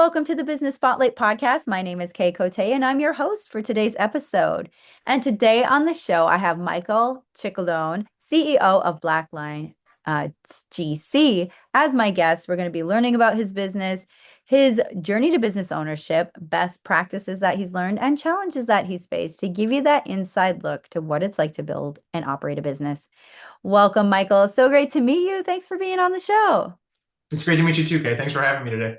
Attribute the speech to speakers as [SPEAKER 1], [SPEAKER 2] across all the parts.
[SPEAKER 1] Welcome to the Business Spotlight podcast. My name is Kay Cote, and I'm your host for today's episode. And today on the show, I have Michael Ciccolone, CEO of Blackline GC, as my guest. We're going to be learning about his business, his journey to business ownership, best practices that he's learned, and challenges that he's faced to give you that inside look to what it's like to build and operate a business. Welcome, Michael. So great to meet you. Thanks for being on the show.
[SPEAKER 2] It's great to meet you too, Kay. Thanks for having me today.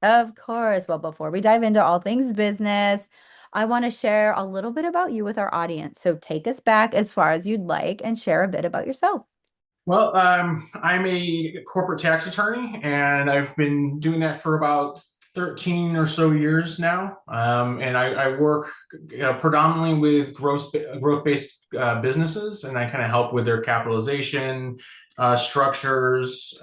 [SPEAKER 1] Of course. Well, before we dive into all things business, I want to share a little bit about you with our audience. So take us back as far as you'd like and share a bit about yourself.
[SPEAKER 2] I'm a corporate tax attorney, and I've been doing that for about 13 or so years now. And I work predominantly with growth-based businesses, and I kind of help with their capitalization, structures,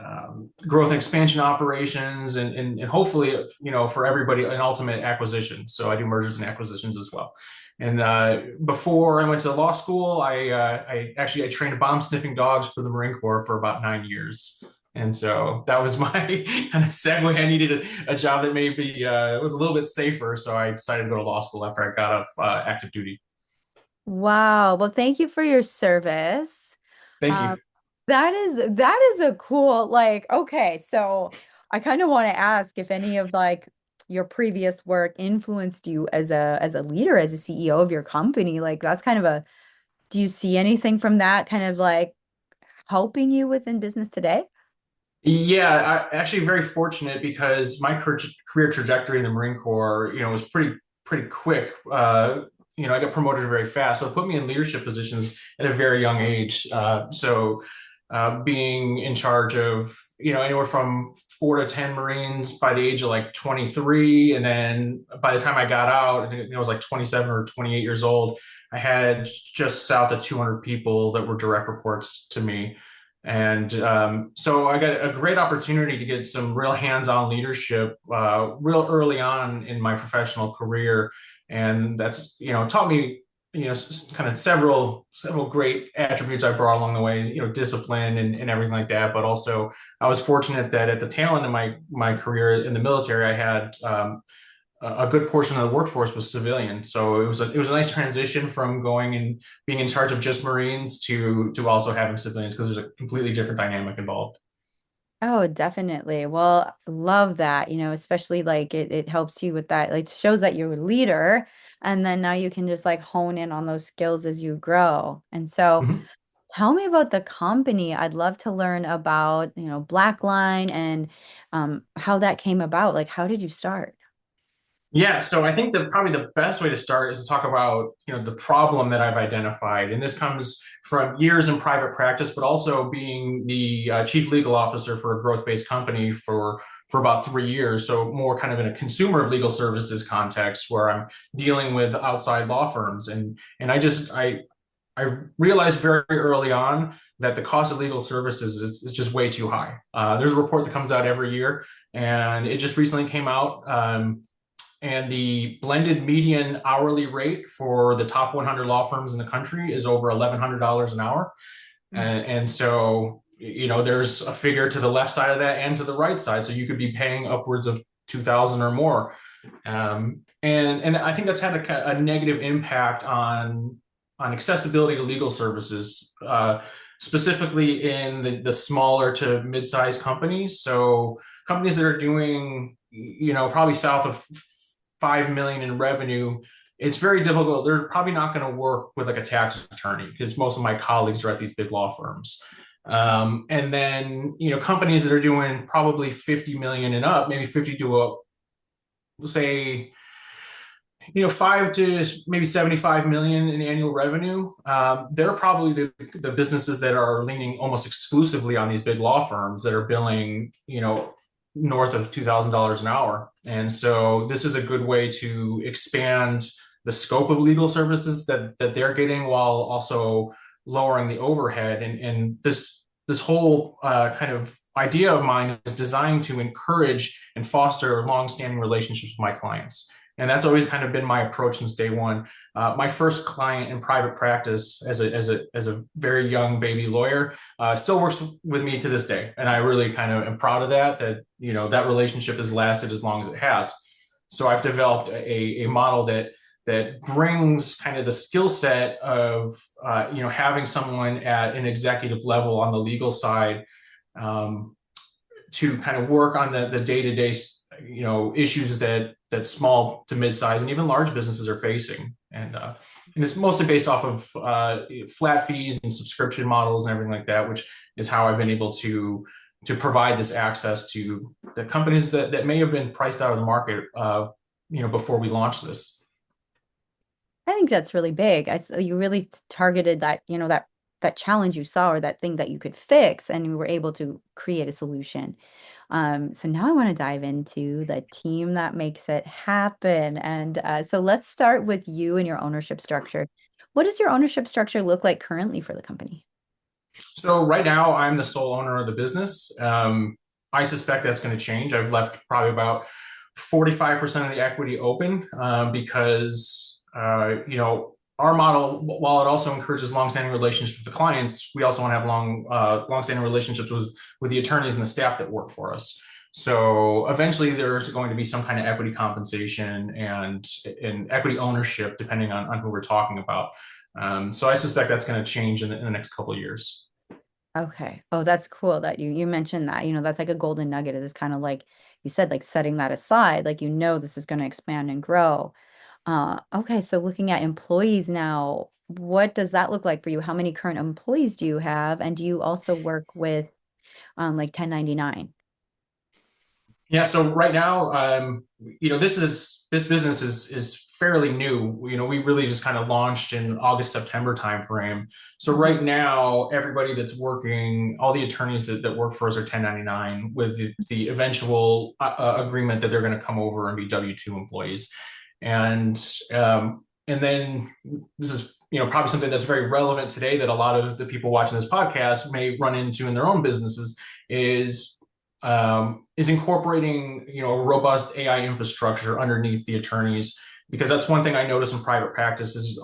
[SPEAKER 2] growth and expansion operations, and hopefully, for everybody, an ultimate acquisition. So I do mergers and acquisitions as well. And before I went to law school, I trained bomb sniffing dogs for the Marine Corps for about 9 years. And so that was my kind of segue. I needed a job that maybe was a little bit safer. So I decided to go to law school after I got off active duty.
[SPEAKER 1] Wow. Well, thank you for your service.
[SPEAKER 2] Thank
[SPEAKER 1] Um,
[SPEAKER 2] you.
[SPEAKER 1] that is a cool, like, okay, so I kind of want to ask if any of like your previous work influenced you as a leader, as a CEO of your company. Like that's kind of a, do you see anything from that kind of like helping you within business today?
[SPEAKER 2] Yeah, I actually very fortunate because my career trajectory in the Marine Corps, was pretty quick. I got promoted very fast, so it put me in leadership positions at a very young age. Being in charge of, anywhere from 4 to 10 Marines by the age of like 23, and then by the time I got out, I think I was like 27 or 28 years old. I had just south of 200 people that were direct reports to me. And so I got a great opportunity to get some real hands-on leadership real early on in my professional career. And that's, taught me, kind of several great attributes I brought along the way, discipline and everything like that. But also I was fortunate that at the tail end of my career in the military, I had a good portion of the workforce was civilian. So it was a nice transition from going and being in charge of just Marines to also having civilians, because there's a completely different dynamic involved.
[SPEAKER 1] Oh, definitely. Well, love that, especially like it helps you with that, like shows that you're a leader, and then now you can just like hone in on those skills as you grow. And so
[SPEAKER 2] Mhm.
[SPEAKER 1] tell me about the company. I'd love to learn about, Blackline and how that came about. Like, how did you start?
[SPEAKER 2] Yeah, so I think that probably the best way to start is to talk about, the problem that I've identified. And this comes from years in private practice, but also being the chief legal officer for a growth-based company for about 3 years. So more kind of in a consumer of legal services context where I'm dealing with outside law firms. And I realized very early on that the cost of legal services is just way too high. There's a report that comes out every year, and it just recently came out. And the blended median hourly rate for the top 100 law firms in the country is over $1,100 an hour. And so, there's a figure to the left side of that and to the right side. So you could be paying upwards of 2,000 or more. And I think that's had a negative impact on accessibility to legal services, specifically in the smaller to mid-sized companies. So companies that are doing, probably south of 5 million in revenue, it's very difficult. They're probably not going to work with like a tax attorney because most of my colleagues are at these big law firms. And then, companies that are doing probably 50 million and up, maybe 50 to say, 5 to maybe 75 million in annual revenue. They're probably the businesses that are leaning almost exclusively on these big law firms that are billing, north of $2,000 an hour. And so this is a good way to expand the scope of legal services that they're getting while also lowering the overhead. And this whole kind of idea of mine is designed to encourage and foster long-standing relationships with my clients. And that's always kind of been my approach since day one. My first client in private practice as a very young baby lawyer still works with me to this day. And I really kind of am proud of that relationship has lasted as long as it has. So I've developed a model that brings kind of the skill set of having someone at an executive level on the legal side um, to kind of work on the day-to-day issues that small to mid-size and even large businesses are facing. And it's mostly based off of flat fees and subscription models and everything like that, which is how I've been able to provide this access to the companies that may have been priced out of the market before we launched this.
[SPEAKER 1] I think that's really big. You really targeted that, that challenge you saw or that thing that you could fix, and you were able to create a solution. So now I want to dive into the team that makes it happen. And so let's start with you and your ownership structure. What does your ownership structure look like currently for the company?
[SPEAKER 2] So right now, I'm the sole owner of the business. I suspect that's going to change. I've left probably about 45% of the equity open because our model, while it also encourages longstanding relationships with the clients, we also want to have longstanding relationships with the attorneys and the staff that work for us. So eventually, there's going to be some kind of equity compensation and equity ownership, depending on who we're talking about. So I suspect that's going to change in the next couple of years.
[SPEAKER 1] Okay. Oh, that's cool that you mentioned that. That's like a golden nugget. It is kind of like you said, like setting that aside, like this is going to expand and grow. Okay, so looking at employees now, what does that look like for you? How many current employees do you have? And do you also work with like 1099?
[SPEAKER 2] Yeah, so right now, this business is fairly new. We really just kind of launched in August, September timeframe. So
[SPEAKER 1] Mhm.
[SPEAKER 2] right now, everybody that's working, all the attorneys that work for us are 1099 with the eventual agreement that they're going to come over and be W-2 employees. And and then this is probably something that's very relevant today that a lot of the people watching this podcast may run into in their own businesses is incorporating a robust AI infrastructure underneath the attorneys, because that's one thing I notice in private practice is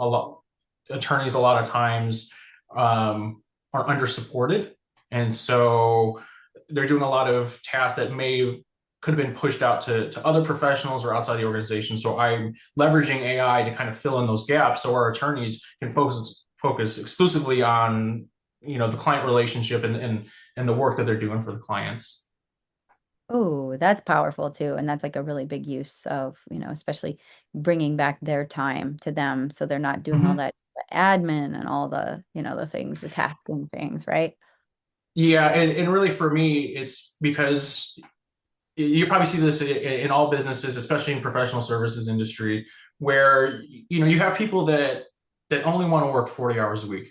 [SPEAKER 2] attorneys a lot of times are under supported, and so they're doing a lot of tasks that could have been pushed out to other professionals or outside the organization. So I'm leveraging AI to kind of fill in those gaps so our attorneys can focus exclusively on the client relationship and the work that they're doing for the clients.
[SPEAKER 1] Oh, that's powerful too. And that's like a really big use of, especially bringing back their time to them so they're not doing all
[SPEAKER 2] Mhm.
[SPEAKER 1] that admin and all the, the things, the tasking things, right?
[SPEAKER 2] Yeah, and really for me, it's because you probably see this in all businesses, especially in professional services industry, where you have people that only want to work 40 hours a week.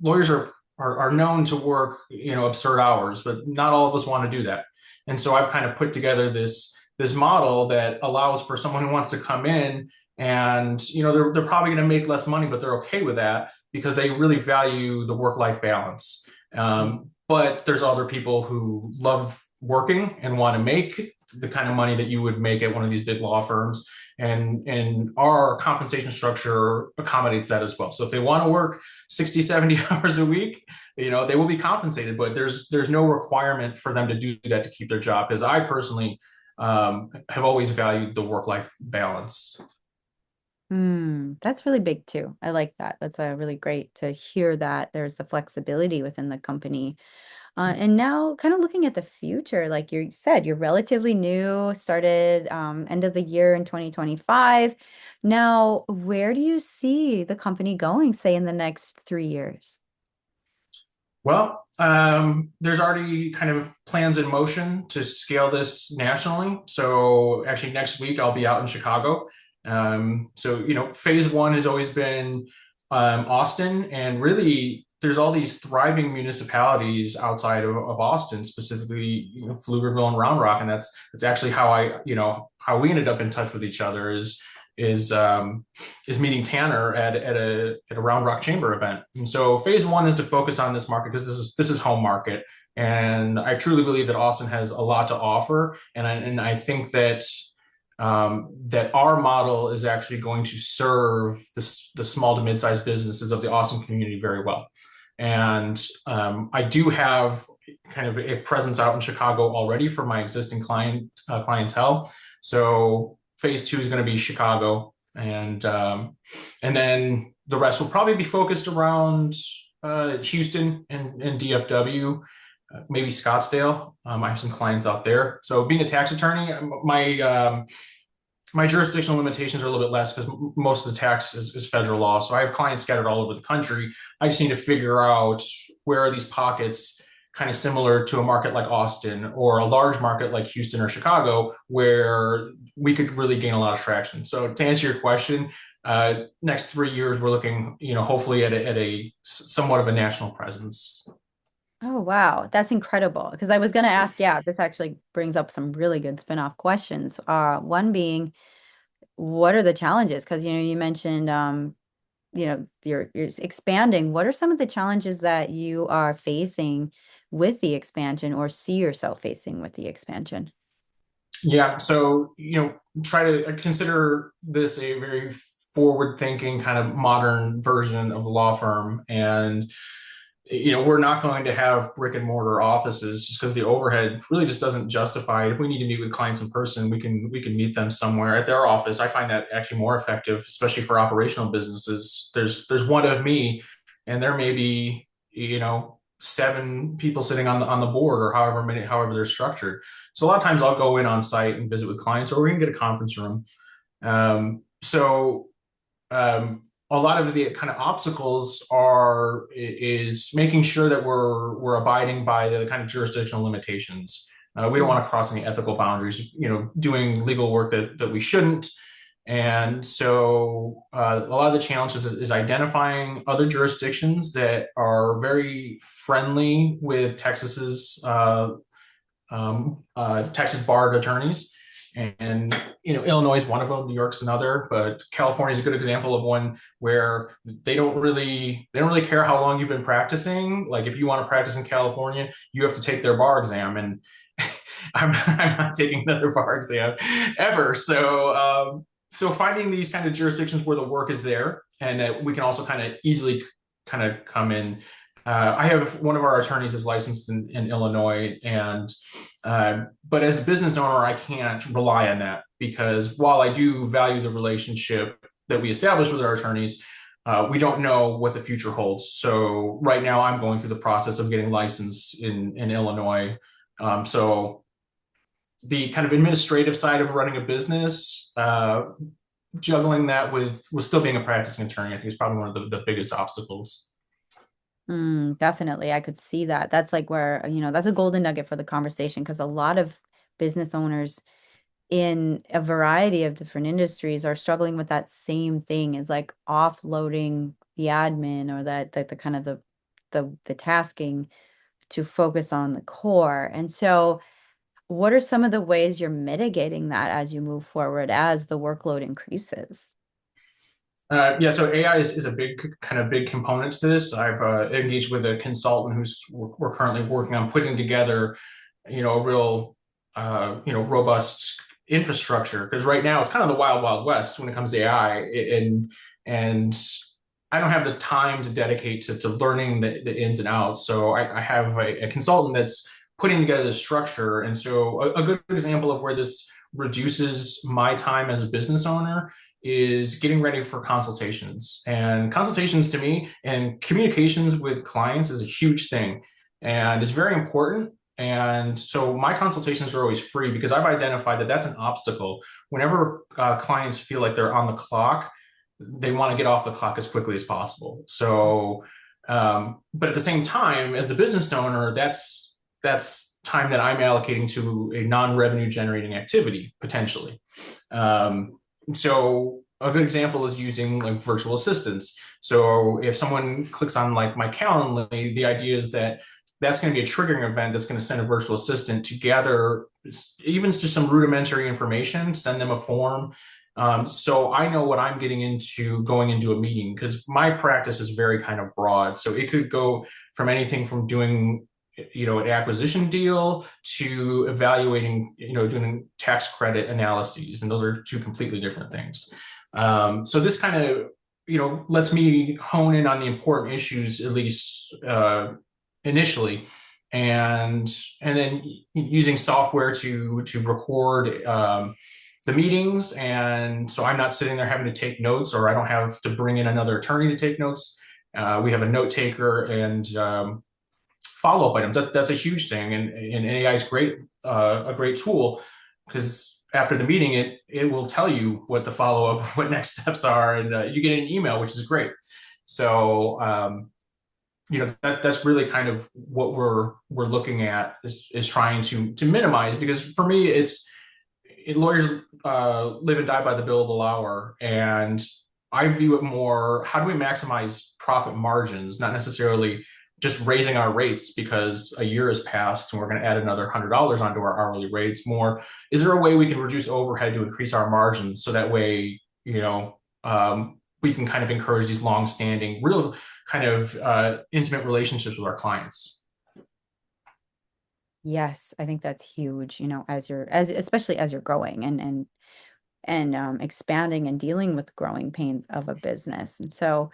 [SPEAKER 2] Lawyers are known to work absurd hours, but not all of us want to do that. And so I've kind of put together this model that allows for someone who wants to come in and they're probably going to make less money, but they're okay with that because they really value the work-life balance. But there's other people who love working and want to make the kind of money that you would make at one of these big law firms. And our compensation structure accommodates that as well. So if they want to work 60, 70 hours a week, they will be compensated, but there's no requirement for them to do that to keep their job. Because I personally have always valued the work-life balance.
[SPEAKER 1] That's really big too. I like that. That's really great to hear that there's the flexibility within the company. And now, kind of looking at the future, like you said, you're relatively new, started end of the year in 2025. Now, where do you see the company going, say, in the next 3 years?
[SPEAKER 2] Well, there's already kind of plans in motion to scale this nationally. So actually, next week I'll be out in Chicago. So phase one has always been Austin, and really there's all these thriving municipalities outside of Austin, specifically Pflugerville and Round Rock, and that's actually how we ended up in touch with each other is um, is meeting Tanner at a Round Rock Chamber event. And so phase one is to focus on this market because this is home market, and I truly believe that Austin has a lot to offer, and I think that that our model is actually going to serve the small to mid-sized businesses of the Austin community very well. And I do have kind of a presence out in Chicago already for my existing clientele. So phase two is going to be Chicago, and then the rest will probably be focused around Houston and DFW, maybe Scottsdale. I have some clients out there. So being a tax attorney, my jurisdictional limitations are a little bit less because most of the tax is federal law. So I have clients scattered all over the country. I just need to figure out where are these pockets kind of similar to a market like Austin or a large market like Houston or Chicago where we could really gain a lot of traction. So to answer your question, next 3 years, we're looking, hopefully at a somewhat of a national presence.
[SPEAKER 1] Oh, wow. That's incredible. Because I was going to ask, yeah, this actually brings up some really good spin-off questions. One being, what are the challenges? Because, you mentioned, you're expanding. What are some of the challenges that you are facing with the expansion or see yourself facing with the expansion?
[SPEAKER 2] Yeah, so try to consider this a very forward-thinking kind of modern version of a law firm, and we're not going to have brick and mortar offices just because the overhead really just doesn't justify it. If we need to meet with clients in person, we can meet them somewhere at their office. I find that actually more effective, especially for operational businesses. There's one of me, and there may be seven people sitting on the board or however they're structured. So a lot of times I'll go in on site and visit with clients, or we can get a conference room. So a lot of the kind of obstacles is making sure that we're abiding by the kind of jurisdictional limitations. We don't want to cross any ethical boundaries, doing legal work that we shouldn't. And so a lot of the challenges is identifying other jurisdictions that are very friendly with Texas barred attorneys. And Illinois is one of them, New York's another, but California is a good example of one where they don't really care how long you've been practicing. Like if you want to practice in California, you have to take their bar exam, and I'm not taking another bar exam ever. So finding these kind of jurisdictions where the work is there and that we can also kind of easily kind of come in. I have one of our attorneys is licensed in Illinois, and but as a business owner, I can't rely on that because while I do value the relationship that we establish with our attorneys, we don't know what the future holds. So right now, I'm going through the process of getting licensed in Illinois. So the kind of administrative side of running a business, juggling that with still being a practicing attorney, I think is probably one of the biggest obstacles.
[SPEAKER 1] Definitely. I could see that. That's like where, that's a golden nugget for the conversation because a lot of business owners in a variety of different industries are struggling with that same thing is like offloading the admin or that the kind of the tasking to focus on the core. And so what are some of the ways you're mitigating that as you move forward as the workload increases?
[SPEAKER 2] Yeah, so AI is a big component to this. I've engaged with a consultant who's we're currently working on putting together, a real, robust infrastructure. Because right now it's kind of the wild, wild west when it comes to AI, and I don't have the time to dedicate to learning the ins and outs. So I have a consultant that's putting together the structure, and so a good example of where this reduces my time as a business owner is getting ready for consultations. And consultations to me and communications with clients is a huge thing and it's very important. And so my consultations are always free because I've identified that that's an obstacle. Whenever clients feel like they're on the clock, they want to get off the clock as quickly as possible. So, but at the same time, as the business owner, that's time that I'm allocating to a non-revenue generating activity potentially. So a good example is using like virtual assistants. So if someone clicks on like my Calendly, the idea is that that's going to be a triggering event that's going to send a virtual assistant to gather even just some rudimentary information, send them a form. So I know what I'm getting into going into a meeting because my practice is very kind of broad. So it could go from anything from doing an acquisition deal to evaluating, doing tax credit analyses, and those are two completely different things. So this kind of, lets me hone in on the important issues, at least initially, and then using software to record the meetings, and so I'm not sitting there having to take notes, or I don't have to bring in another attorney to take notes. We have a note taker and follow-up items. That's a huge thing, and AI is great, a great tool, because after the meeting, it will tell you what the follow-up, what next steps are, and you get an email, which is great. So that's really kind of what we're looking at, is trying to minimize, because for me lawyers live and die by the billable hour, and I view it more, how do we maximize profit margins, not necessarily just raising our rates because a year has passed and we're going to add another $100 onto our hourly rates. More, is there a way we can reduce overhead to increase our margins, so that way, we can kind of encourage these long-standing, real kind of intimate relationships with our clients.
[SPEAKER 1] Yes, I think that's huge, as especially as you're growing and expanding and dealing with growing pains of a business. And so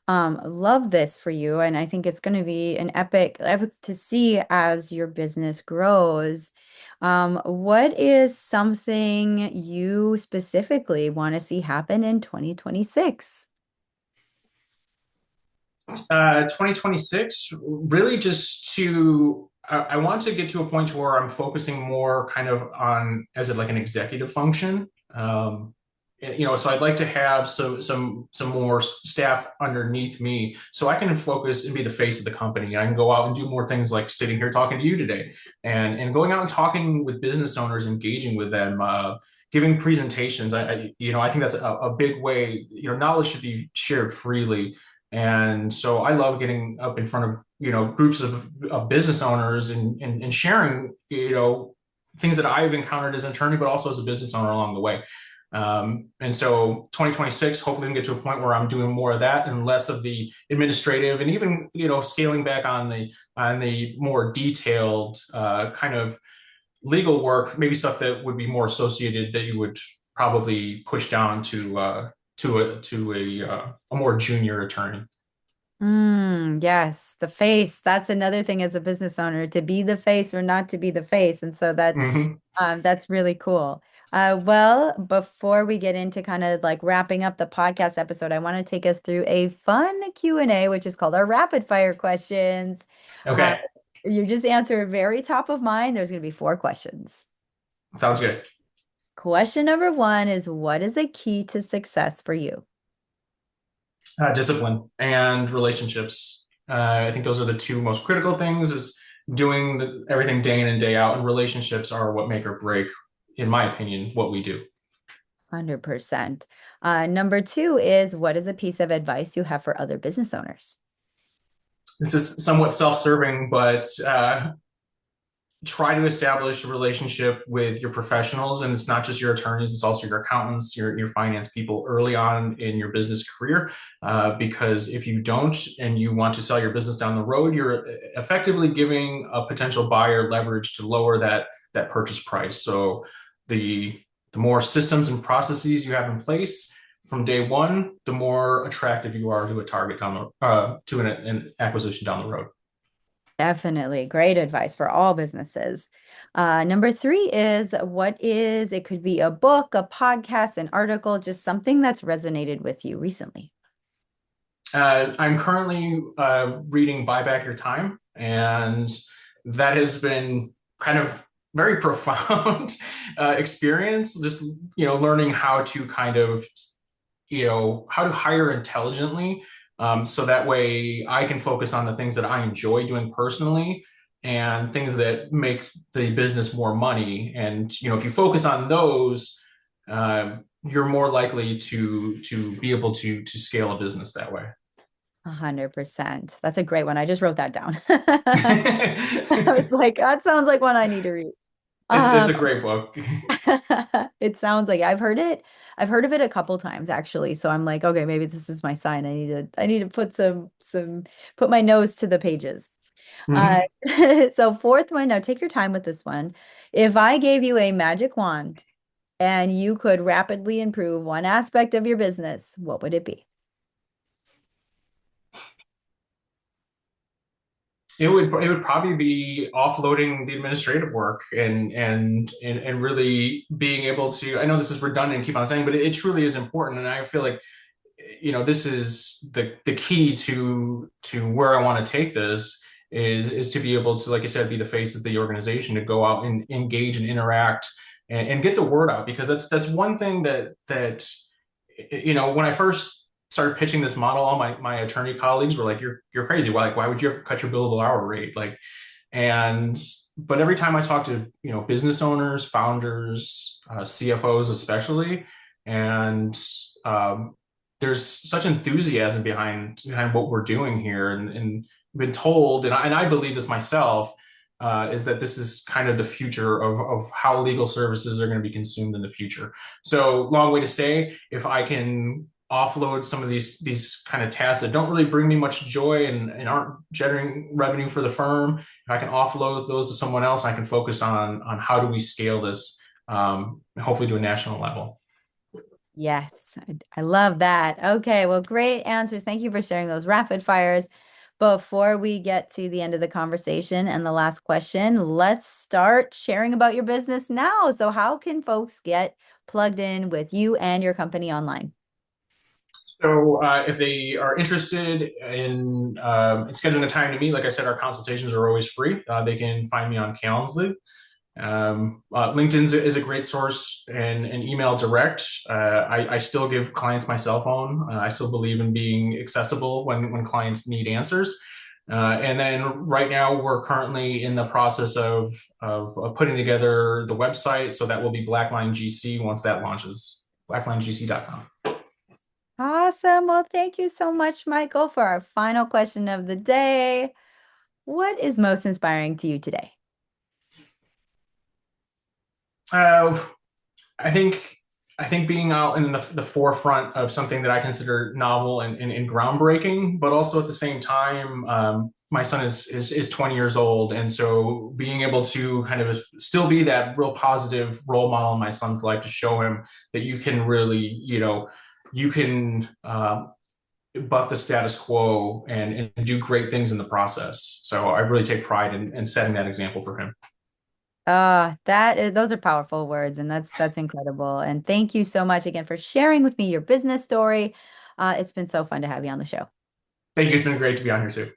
[SPEAKER 1] love this for you. And I think it's going to be an epic to see as your business grows. What is something you specifically want to see happen in 2026?
[SPEAKER 2] 2026, really just I want to get to a point where I'm focusing more kind of on, as it like an executive function. So I'd like to have some more staff underneath me, so I can focus and be the face of the company. I can go out and do more things, like sitting here talking to you today, and going out and talking with business owners, engaging with them, giving presentations. I think that's a big way. Knowledge should be shared freely, and so I love getting up in front of groups of business owners, and sharing things that I've encountered as an attorney, but also as a business owner along the way. And so 2026, hopefully we can get to a point where I'm doing more of that and less of the administrative, and even, scaling back on the more detailed kind of legal work, maybe stuff that would be more associated, that you would probably push down to a more junior attorney.
[SPEAKER 1] Yes, the face. That's another thing as a business owner, to be the face or not to be the face. And so
[SPEAKER 2] Hmm.
[SPEAKER 1] that's really cool. Well, before we get into kind of like wrapping up the podcast episode, I want to take us through a fun Q&A, which is called our rapid fire questions. Uh,
[SPEAKER 2] Okay,
[SPEAKER 1] you just answer very top of mind. There's going to be 4 questions.
[SPEAKER 2] sounds good.
[SPEAKER 1] Question number 1 is, what is a key to success for you?
[SPEAKER 2] Discipline and relationships. I think those are the two most critical things, is doing everything day in and day out, and relationships are what make or break, in my opinion, what we do.
[SPEAKER 1] 100%. Number 2 is, what is a piece of advice you have for other business owners?
[SPEAKER 2] This is somewhat self-serving, but try to establish a relationship with your professionals, and it's not just your attorneys, it's also your accountants, your finance people early on in your business career, because if you don't, and you want to sell your business down the road, you're effectively giving a potential buyer leverage to lower that purchase price. So the more systems and processes you have in place from day one, the more attractive you are to a target to an acquisition down the road.
[SPEAKER 1] Definitely. Great advice for all businesses. Number 3 is, it could be a book, a podcast, an article, just something that's resonated with you recently.
[SPEAKER 2] I'm currently reading Buy Back Your Time, and that has been kind of very profound experience. Just learning how to kind of how to hire intelligently, so that way I can focus on the things that I enjoy doing personally, and things that make the business more money. And if you focus on those, you're more likely to be able to scale a business that way.
[SPEAKER 1] 100%. That's a great one. I just wrote that down. I was like, that sounds like one I need to read.
[SPEAKER 2] It's
[SPEAKER 1] Um,
[SPEAKER 2] a great book.
[SPEAKER 1] it sounds like I've heard it. I've heard of it a couple times actually. So I'm like, okay, maybe this is my sign. I need to put put my nose to the pages. Uh,
[SPEAKER 2] Hmm.
[SPEAKER 1] so fourth one, now take your time with this one. If I gave you a magic wand and you could rapidly improve one aspect of your business, what would it be?
[SPEAKER 2] It would probably be offloading the administrative work and really being able to. I know this is redundant, keep on saying, but it truly is important, and I feel like this is the key to where I want to take this is to be able to, like I said, be the face of the organization, to go out and engage and interact and get the word out, because that's one thing that when I first started pitching this model, all my attorney colleagues were like, you're crazy. Why would you ever cut your billable hour rate? And but every time I talk to business owners, founders, CFOs especially, and um, there's such enthusiasm behind what we're doing here, and been told, and I believe this myself, is that this is kind of the future of how legal services are going to be consumed in the future. So, long way to say, if I can offload some of these kind of tasks that don't really bring me much joy and aren't generating revenue for the firm, if I can offload those to someone else, I can focus on how do we scale this, hopefully to a national level.
[SPEAKER 1] Yes, I love that. Okay, well, great answers. Thank you for sharing those rapid fires. Before we get to the end of the conversation and the last question, let's start sharing about your business now. So, how can folks get plugged in with you and your company online?
[SPEAKER 2] So, if they are interested in scheduling a time to meet, like I said, our consultations are always free. They can find me on Calendly. LinkedIn is a great source, and email direct. I still give clients my cell phone. I still believe in being accessible when clients need answers. And then right now we're currently in the process of putting together the website. So that will be Blackline GC once that launches, blacklinegc.com.
[SPEAKER 1] Awesome. Well, thank you so much, Michael, for our final question of the day. What is most inspiring to you today?
[SPEAKER 2] Uh, I think I think being out in the forefront of something that I consider novel and groundbreaking, but also at the same time, my son is 20 years old, and so being able to kind of still be that real positive role model in my son's life, to show him that you can really, you can buck the status quo and do great things in the process. So I really take pride in setting that example for him.
[SPEAKER 1] Those are powerful words, and that's incredible. And thank you so much again for sharing with me your business story. It's been so fun to have you on the show.
[SPEAKER 2] Thank you. It's been great to be on here too.